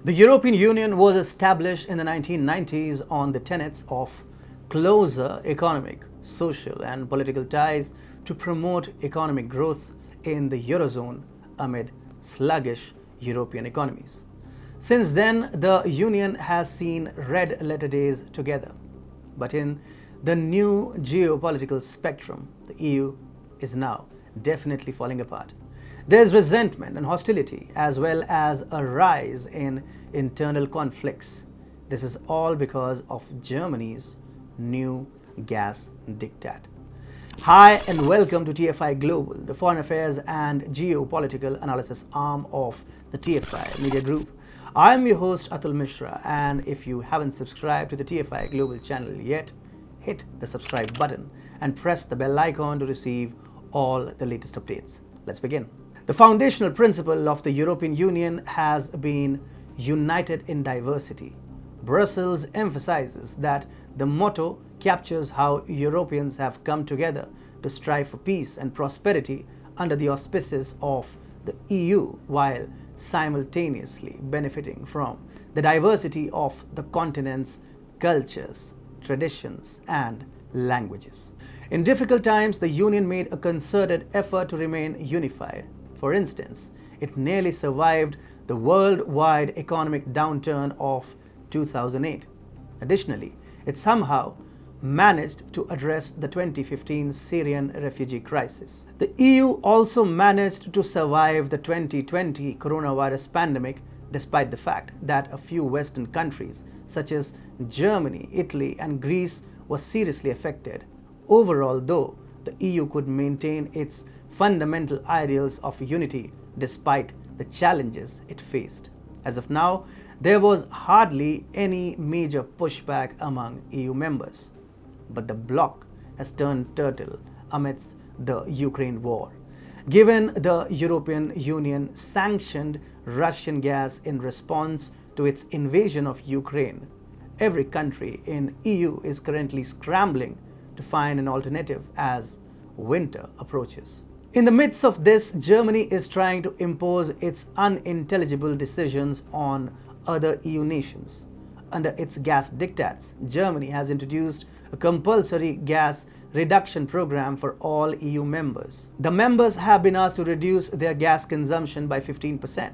The European Union was established in the 1990s on the tenets of closer economic, social, and political ties to promote economic growth in the Eurozone amid sluggish European economies. Since then, the Union has seen red letter days together. But in the new geopolitical spectrum, the EU is now definitely falling apart. There's resentment and hostility, as well as a rise in internal conflicts. This is all because of Germany's new gas diktat. Hi, and welcome to TFI Global, the foreign affairs and geopolitical analysis arm of the TFI Media Group. I'm your host Atul Mishra, and if you haven't subscribed to the TFI Global channel yet, hit the subscribe button and press the bell icon to receive all the latest updates. Let's begin. The foundational principle of the European Union has been united in diversity. Brussels emphasizes that the motto captures how Europeans have come together to strive for peace and prosperity under the auspices of the EU, while simultaneously benefiting from the diversity of the continent's cultures, traditions, and languages. In difficult times, the Union made a concerted effort to remain unified. For instance, it nearly survived the worldwide economic downturn of 2008. Additionally, it somehow managed to address the 2015 Syrian refugee crisis. The EU also managed to survive the 2020 coronavirus pandemic despite the fact that a few Western countries such as Germany, Italy, and Greece were seriously affected. Overall, though, the EU could maintain its fundamental ideals of unity despite the challenges it faced. As of now, there was hardly any major pushback among EU members. But the bloc has turned turtle amidst the Ukraine war. Given the European Union sanctioned Russian gas in response to its invasion of Ukraine, every country in EU is currently scrambling to find an alternative as winter approaches. In the midst of this, Germany is trying to impose its unintelligible decisions on other EU nations. Under its gas diktats, Germany has introduced a compulsory gas reduction program for all EU members. The members have been asked to reduce their gas consumption by 15%.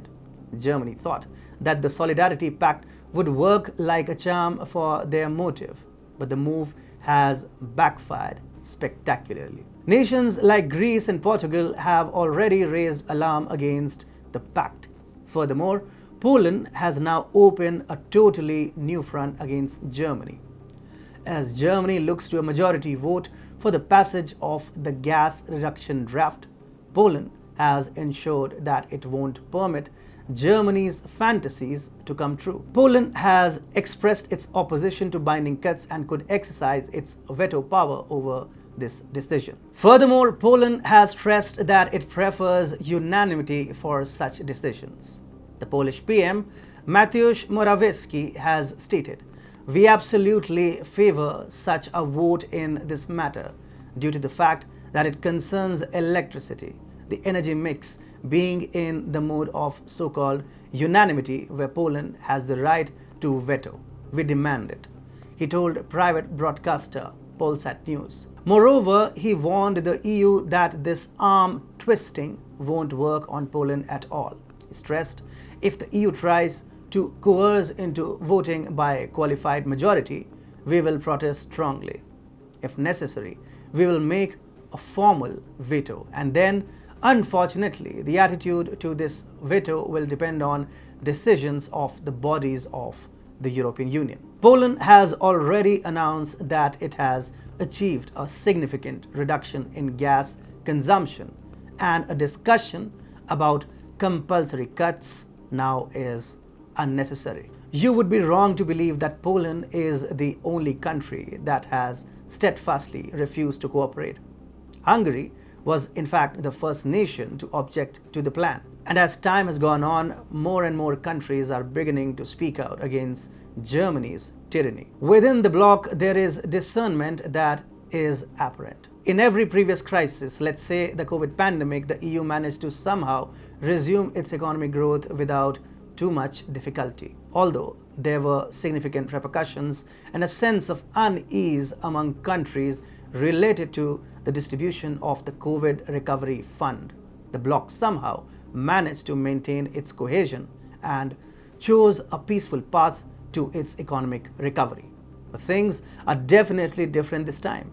Germany thought that the Solidarity Pact would work like a charm for their motive, but the move has backfired spectacularly. Nations like Greece and Portugal have already raised alarm against the pact. Furthermore, Poland has now opened a totally new front against Germany. As Germany looks to a majority vote for the passage of the gas reduction draft, Poland has ensured that it won't permit Germany's fantasies to come true. Poland has expressed its opposition to binding cuts and could exercise its veto power over this decision. Furthermore, Poland has stressed that it prefers unanimity for such decisions. The Polish PM, Mateusz Morawiecki, has stated, "We absolutely favor such a vote in this matter due to the fact that it concerns electricity, the energy mix being in the mode of so-called unanimity where Poland has the right to veto. We demand it," he told private broadcaster Polsat News. Moreover, he warned the EU that this arm twisting won't work on Poland at all. He stressed, if the EU tries to coerce into voting by qualified majority, we will protest strongly. If necessary, we will make a formal veto, and then, unfortunately, the attitude to this veto will depend on decisions of the bodies of the European Union. Poland has already announced that it has achieved a significant reduction in gas consumption, and a discussion about compulsory cuts now is unnecessary. You would be wrong to believe that Poland is the only country that has steadfastly refused to cooperate. Hungary was in fact the first nation to object to the plan. And as time has gone on, more and more countries are beginning to speak out against Germany's tyranny. Within the bloc, there is discernment that is apparent. In every previous crisis, let's say the COVID pandemic, the EU managed to somehow resume its economic growth without too much difficulty. Although there were significant repercussions and a sense of unease among countries related to the distribution of the COVID recovery fund, the bloc somehow managed to maintain its cohesion and chose a peaceful path to its economic recovery. But things are definitely different this time.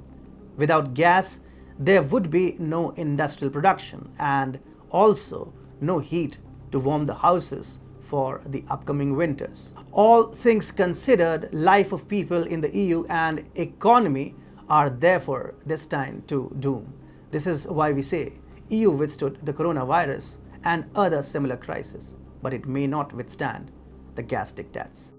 Without gas, there would be no industrial production and also no heat to warm the houses for the upcoming winters. All things considered, life of people in the EU and economy are therefore destined to doom. This is why we say EU withstood the coronavirus and other similar crises, but it may not withstand the gas diktats.